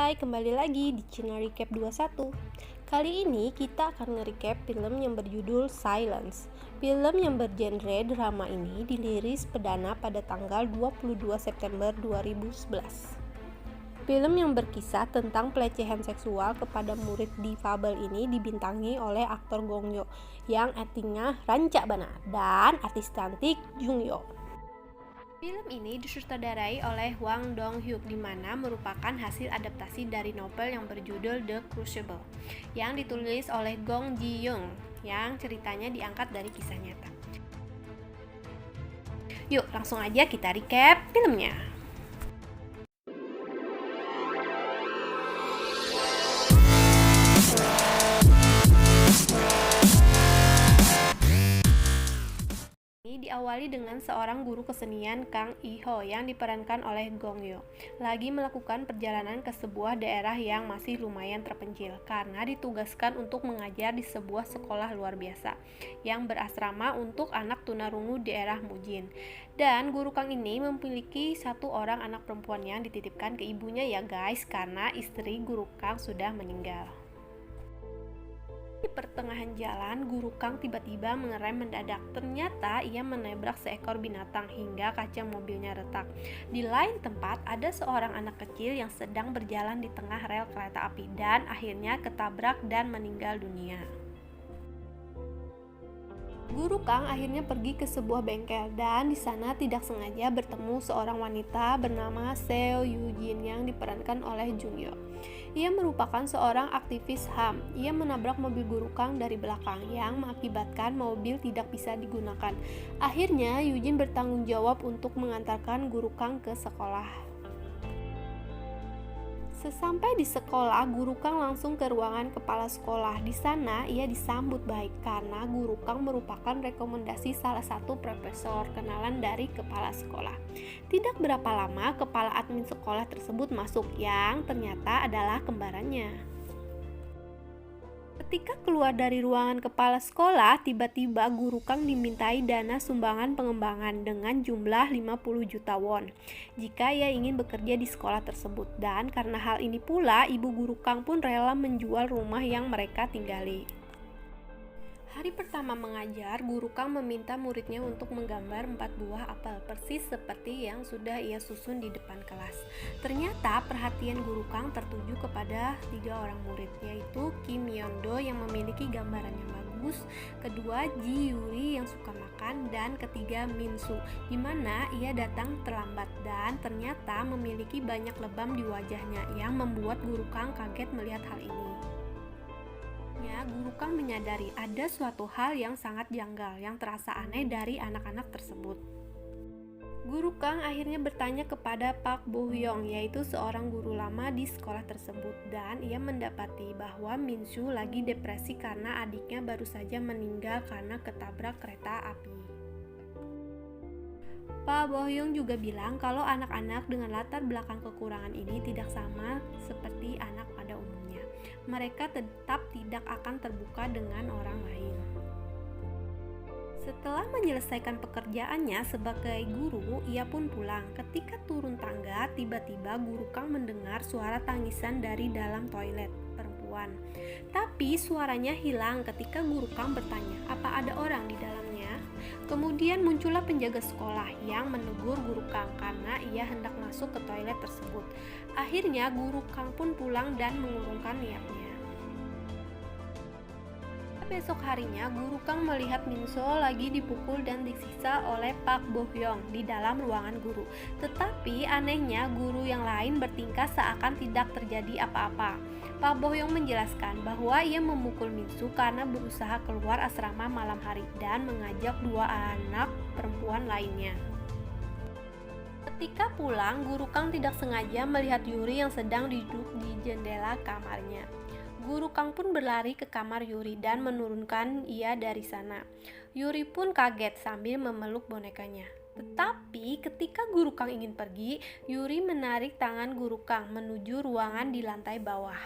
Hai, kembali lagi di channel Recap 21. Kali ini kita akan nge-recap film yang berjudul Silence. Film yang bergenre drama ini dirilis perdana pada tanggal 22 September 2011. Film yang berkisah tentang pelecehan seksual kepada murid difabel ini dibintangi oleh aktor Gong Yoo yang aktingnya rancak banget dan artis cantik Jung Yoo. Film ini disutradarai oleh Hwang Dong-hyuk di mana merupakan hasil adaptasi dari novel yang berjudul The Crucible yang ditulis oleh Gong Ji-young yang ceritanya diangkat dari kisah nyata. Yuk, langsung aja kita recap filmnya. Diawali dengan seorang guru kesenian Kang Iho yang diperankan oleh Gong Yoo lagi melakukan perjalanan ke sebuah daerah yang masih lumayan terpencil karena ditugaskan untuk mengajar di sebuah sekolah luar biasa yang berasrama untuk anak tunarungu daerah Mujin. Dan guru Kang ini memiliki satu orang anak perempuan yang dititipkan ke ibunya ya guys, karena istri guru Kang sudah meninggal. Di pertengahan jalan, guru Kang tiba-tiba mengerem mendadak. Ternyata ia menabrak seekor binatang hingga kaca mobilnya retak. Di lain tempat, ada seorang anak kecil yang sedang berjalan di tengah rel kereta api dan akhirnya ketabrak dan meninggal dunia. Guru Kang akhirnya pergi ke sebuah bengkel dan di sana tidak sengaja bertemu seorang wanita bernama Seo Yoo-jin yang diperankan oleh Jung Yoo. Ia merupakan seorang aktivis HAM. Ia menabrak mobil Guru Kang dari belakang yang mengakibatkan mobil tidak bisa digunakan. Akhirnya Yoo-jin bertanggung jawab untuk mengantarkan Guru Kang ke sekolah. Sesampai di sekolah, Guru Kang langsung ke ruangan kepala sekolah. Di sana, ia disambut baik karena Guru Kang merupakan rekomendasi salah satu profesor kenalan dari kepala sekolah. Tidak berapa lama, kepala admin sekolah tersebut masuk yang ternyata adalah kembarannya. Ketika keluar dari ruangan kepala sekolah, tiba-tiba Guru Kang dimintai dana sumbangan pengembangan dengan jumlah 50 juta won jika ia ingin bekerja di sekolah tersebut. Dan karena hal ini pula, ibu Guru Kang pun rela menjual rumah yang mereka tinggali. Hari pertama mengajar, Guru Kang meminta muridnya untuk menggambar 4 buah apel persis seperti yang sudah ia susun di depan kelas. Ternyata perhatian Guru Kang tertuju kepada 3 orang murid, yaitu Kim Yeon-do yang memiliki gambaran yang bagus, kedua Ji Yuri yang suka makan, dan ketiga Min Soo di mana ia datang terlambat dan ternyata memiliki banyak lebam di wajahnya yang membuat Guru Kang kaget melihat hal ini. Guru Kang menyadari ada suatu hal yang sangat janggal yang terasa aneh dari anak-anak tersebut. Guru Kang akhirnya bertanya kepada Pak Bo Hyung, yaitu seorang guru lama di sekolah tersebut, dan ia mendapati bahwa Min Soo lagi depresi karena adiknya baru saja meninggal karena ketabrak kereta api. Pak Bo Hyung juga bilang kalau anak-anak dengan latar belakang kekurangan ini tidak sama seperti anak pada umumnya. Mereka tetap tidak akan terbuka dengan orang lain. Setelah menyelesaikan pekerjaannya sebagai guru, ia pun pulang. Ketika turun tangga, tiba-tiba Guru Kang mendengar suara tangisan dari dalam toilet perempuan. Tapi suaranya hilang ketika Guru Kang bertanya, "Apa ada orang di dalamnya?" Kemudian muncullah penjaga sekolah yang menegur Guru Kang karena ia hendak masuk ke toilet tersebut. Akhirnya Guru Kang pun pulang dan mengurungkan niatnya. Besok harinya, Guru Kang melihat Min Soo lagi dipukul dan disiksa oleh Pak Bo Hyung di dalam ruangan guru. Tetapi anehnya, guru yang lain bertingkah seakan tidak terjadi apa-apa. Pak Bo Hyung menjelaskan bahwa ia memukul Min Soo karena berusaha keluar asrama malam hari dan mengajak 2 anak perempuan lainnya. Ketika pulang, Guru Kang tidak sengaja melihat Yuri yang sedang duduk di jendela kamarnya. Guru Kang pun berlari ke kamar Yuri dan menurunkan ia dari sana. Yuri pun kaget sambil memeluk bonekanya. Tetapi ketika Guru Kang ingin pergi, Yuri menarik tangan Guru Kang menuju ruangan di lantai bawah.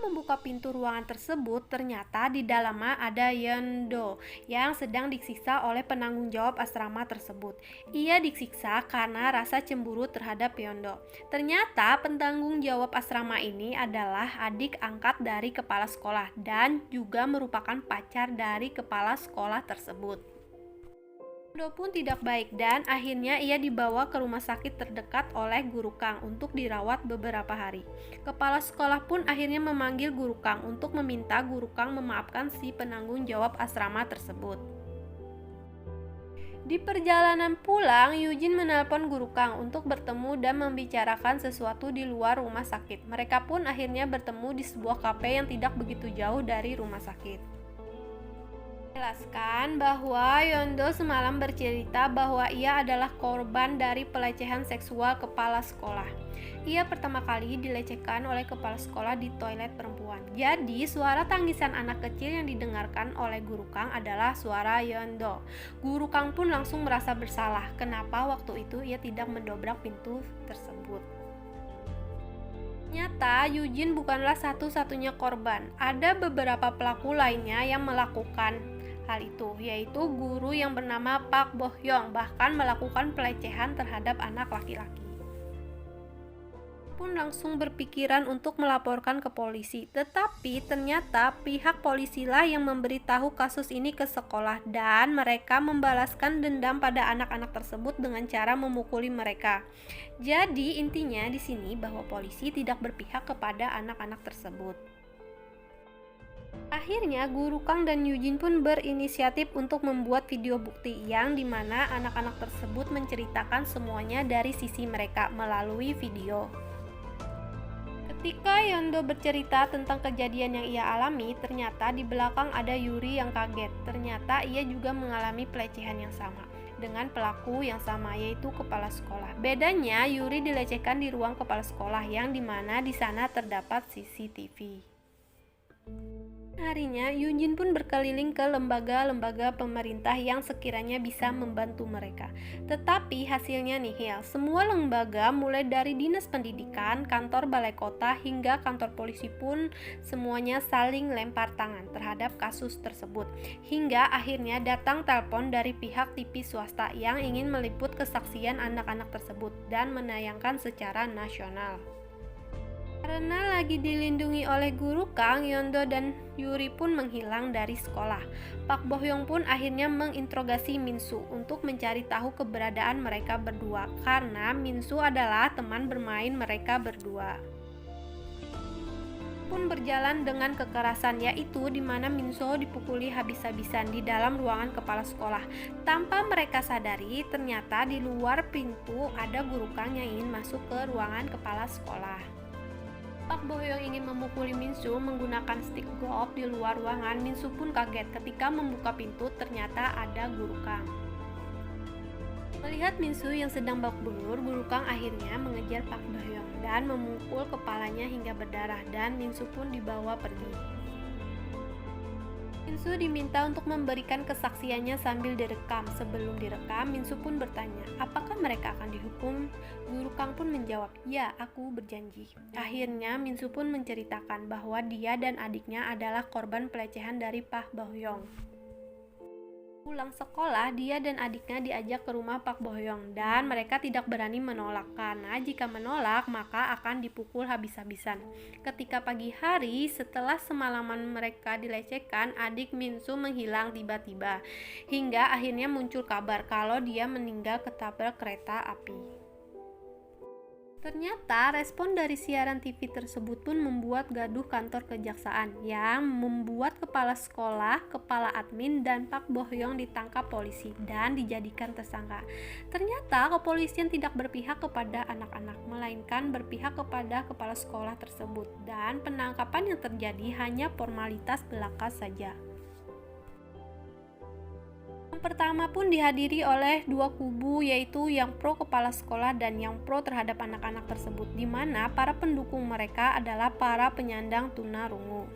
membuka pintu ruangan tersebut, ternyata di dalamnya ada Yeondo yang sedang disiksa oleh penanggung jawab asrama tersebut. Ia disiksa karena rasa cemburu terhadap Yeondo. Ternyata penanggung jawab asrama ini adalah adik angkat dari kepala sekolah dan juga merupakan pacar dari kepala sekolah tersebut. Yeondo pun tidak baik dan akhirnya ia dibawa ke rumah sakit terdekat oleh Guru Kang untuk dirawat beberapa hari. Kepala sekolah pun akhirnya memanggil Guru Kang untuk meminta Guru Kang memaafkan si penanggung jawab asrama tersebut. Di perjalanan pulang, Eugene menelpon Guru Kang untuk bertemu dan membicarakan sesuatu di luar rumah sakit. Mereka pun akhirnya bertemu di sebuah kafe yang tidak begitu jauh dari rumah sakit. Jelaskan bahwa Yeondo semalam bercerita bahwa ia adalah korban dari pelecehan seksual kepala sekolah. Ia pertama kali dilecehkan oleh kepala sekolah di toilet perempuan. Jadi, suara tangisan anak kecil yang didengarkan oleh Guru Kang adalah suara Yeondo. Guru Kang pun langsung merasa bersalah. Kenapa waktu itu ia tidak mendobrak pintu tersebut? Ternyata Eugene bukanlah satu-satunya korban. Ada beberapa pelaku lainnya yang melakukan hal itu, yaitu guru yang bernama Park Bo Hyung bahkan melakukan pelecehan terhadap anak laki-laki. Pun langsung berpikiran untuk melaporkan ke polisi, tetapi ternyata pihak polisilah yang memberitahu kasus ini ke sekolah dan mereka membalaskan dendam pada anak-anak tersebut dengan cara memukuli mereka. Jadi intinya di sini bahwa polisi tidak berpihak kepada anak-anak tersebut. Akhirnya Guru Kang dan Eugene pun berinisiatif untuk membuat video bukti yang dimana anak-anak tersebut menceritakan semuanya dari sisi mereka melalui video. Ketika Yeondo bercerita tentang kejadian yang ia alami, ternyata di belakang ada Yuri yang kaget. Ternyata ia juga mengalami pelecehan yang sama dengan pelaku yang sama, yaitu kepala sekolah. Bedanya Yuri dilecehkan di ruang kepala sekolah yang dimana di sana terdapat CCTV. Harinya, Eugene pun berkeliling ke lembaga-lembaga pemerintah yang sekiranya bisa membantu mereka. Tetapi hasilnya nihil. Semua lembaga mulai dari dinas pendidikan, kantor balai kota, hingga kantor polisi pun semuanya saling lempar tangan terhadap kasus tersebut. Hingga akhirnya datang telepon dari pihak TV swasta yang ingin meliput kesaksian anak-anak tersebut dan menayangkan secara nasional. Karena lagi dilindungi oleh Guru Kang, Yeondo dan Yuri pun menghilang dari sekolah. Park Bo Hyung pun akhirnya menginterogasi Minsu untuk mencari tahu keberadaan mereka berdua, karena Minsu adalah teman bermain mereka berdua. Pun berjalan dengan kekerasan, yaitu di mana Minso dipukuli habis-habisan di dalam ruangan kepala sekolah. Tanpa mereka sadari, ternyata di luar pintu ada Guru Kang yang ingin masuk ke ruangan kepala sekolah. Park Bo Hyung ingin memukuli Minsu menggunakan stick golf di luar ruangan. Minsu pun kaget ketika membuka pintu, ternyata ada Guru Kang. Melihat Minsu yang sedang babak belur, Guru Kang akhirnya mengejar Park Bo Hyung dan memukul kepalanya hingga berdarah dan Minsu pun dibawa pergi. Minsu diminta untuk memberikan kesaksiannya sambil direkam. Sebelum direkam, Minsu pun bertanya, apakah mereka akan dihukum? Guru Kang pun menjawab, ya, aku berjanji. Akhirnya Minsu pun menceritakan bahwa dia dan adiknya adalah korban pelecehan dari Park Bo Hyung. Pulang sekolah, dia dan adiknya diajak ke rumah Park Bo Hyung dan mereka tidak berani menolak karena jika menolak maka akan dipukul habis-habisan. Ketika pagi hari, setelah semalaman mereka dilecehkan, adik Minsu menghilang tiba-tiba hingga akhirnya muncul kabar kalau dia meninggal ketabrak kereta api. Ternyata respon dari siaran TV tersebut pun membuat gaduh kantor kejaksaan yang membuat kepala sekolah, kepala admin, dan Park Bo Hyung ditangkap polisi dan dijadikan tersangka. Ternyata kepolisian tidak berpihak kepada anak-anak, melainkan berpihak kepada kepala sekolah tersebut dan penangkapan yang terjadi hanya formalitas belaka saja. Pertama pun dihadiri oleh dua kubu, yaitu yang pro kepala sekolah dan yang pro terhadap anak-anak tersebut, di mana para pendukung mereka adalah para penyandang tunarungu.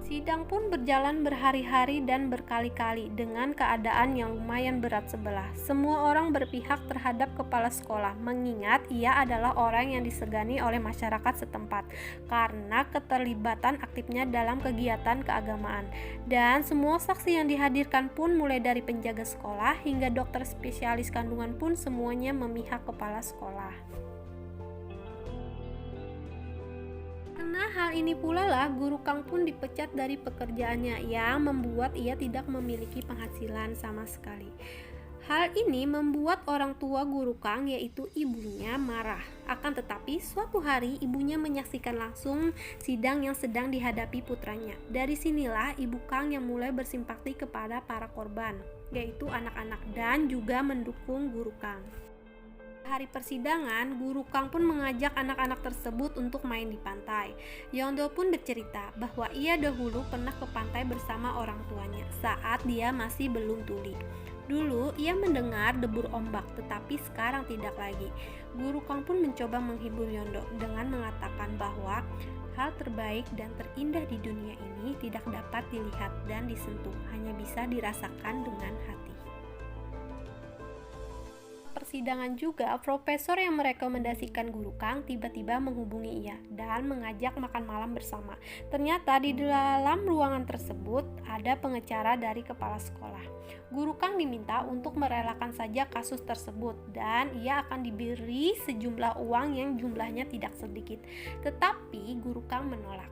Sidang pun berjalan berhari-hari dan berkali-kali dengan keadaan yang lumayan berat sebelah. Semua orang berpihak terhadap kepala sekolah, mengingat ia adalah orang yang disegani oleh masyarakat setempat karena keterlibatan aktifnya dalam kegiatan keagamaan. Dan semua saksi yang dihadirkan pun mulai dari penjaga sekolah hingga dokter spesialis kandungan pun semuanya memihak kepala sekolah. Karena hal ini pula lah guru Kang pun dipecat dari pekerjaannya yang membuat ia tidak memiliki penghasilan sama sekali. Hal ini membuat orang tua guru Kang yaitu ibunya marah. Akan tetapi suatu hari ibunya menyaksikan langsung sidang yang sedang dihadapi putranya. Dari sinilah ibu Kang yang mulai bersimpati kepada para korban, yaitu anak-anak dan juga mendukung guru Kang. Hari persidangan, guru Kang pun mengajak anak-anak tersebut untuk main di pantai. Yondo pun bercerita bahwa ia dahulu pernah ke pantai bersama orang tuanya saat dia masih belum tuli. Dulu ia mendengar debur ombak, tetapi sekarang tidak lagi. Guru Kang pun mencoba menghibur Yondo dengan mengatakan bahwa hal terbaik dan terindah di dunia ini tidak dapat dilihat dan disentuh, hanya bisa dirasakan dengan hati. Persidangan juga, profesor yang merekomendasikan guru Kang tiba-tiba menghubungi ia dan mengajak makan malam bersama. Ternyata di dalam ruangan tersebut ada pengacara dari kepala sekolah. Guru Kang diminta untuk merelakan saja kasus tersebut dan ia akan diberi sejumlah uang yang jumlahnya tidak sedikit. Tetapi guru Kang menolak.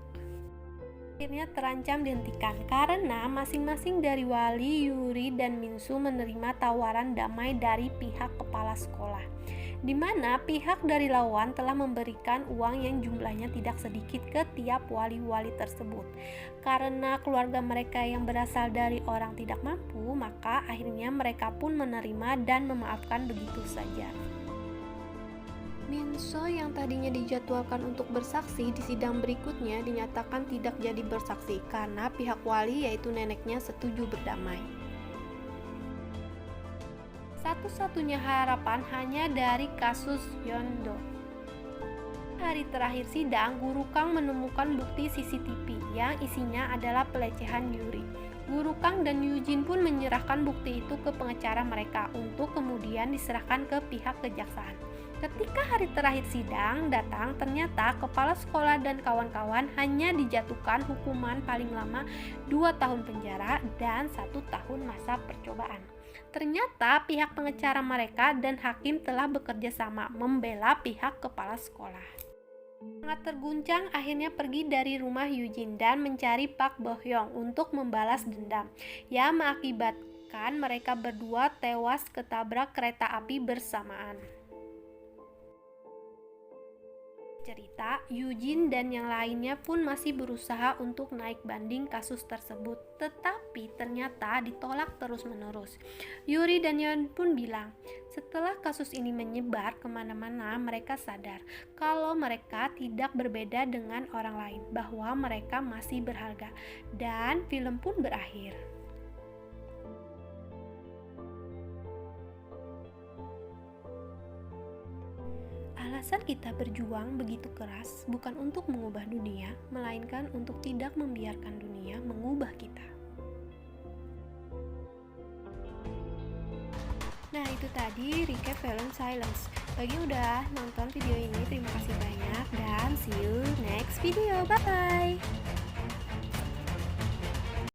Akhirnya terancam dihentikan karena masing-masing dari Wali, Yuri, dan Minsu menerima tawaran damai dari pihak kepala sekolah, di mana pihak dari lawan telah memberikan uang yang jumlahnya tidak sedikit ke tiap wali-wali tersebut. Karena keluarga mereka yang berasal dari orang tidak mampu, maka akhirnya mereka pun menerima dan memaafkan begitu saja. Minso yang tadinya dijadwalkan untuk bersaksi di sidang berikutnya dinyatakan tidak jadi bersaksi karena pihak wali yaitu neneknya setuju berdamai. Satu-satunya harapan hanya dari kasus Yondo. Hari terakhir sidang, guru Kang menemukan bukti CCTV yang isinya adalah pelecehan Yuri. Guru Kang dan Eugene pun menyerahkan bukti itu ke pengacara mereka untuk kemudian diserahkan ke pihak kejaksaan. Ketika hari terakhir sidang datang, ternyata kepala sekolah dan kawan-kawan hanya dijatuhkan hukuman paling lama 2 tahun penjara dan 1 tahun masa percobaan. Ternyata pihak pengacara mereka dan hakim telah bekerja sama membela pihak kepala sekolah. Sangat terguncang, akhirnya pergi dari rumah Eugene dan mencari Pak Bohyong untuk membalas dendam yang mengakibatkan mereka berdua tewas ketabrak kereta api bersamaan. Cerita, Eugene dan yang lainnya pun masih berusaha untuk naik banding kasus tersebut, tetapi ternyata ditolak terus-menerus. Yuri dan Yon pun bilang, setelah kasus ini menyebar kemana-mana, mereka sadar kalau mereka tidak berbeda dengan orang lain, bahwa mereka masih berharga, dan film pun berakhir. Alasan kita berjuang begitu keras bukan untuk mengubah dunia, melainkan untuk tidak membiarkan dunia mengubah kita. Nah, itu tadi recap film Silence. Bagi udah nonton video ini, terima kasih banyak dan see you next video. Bye-bye!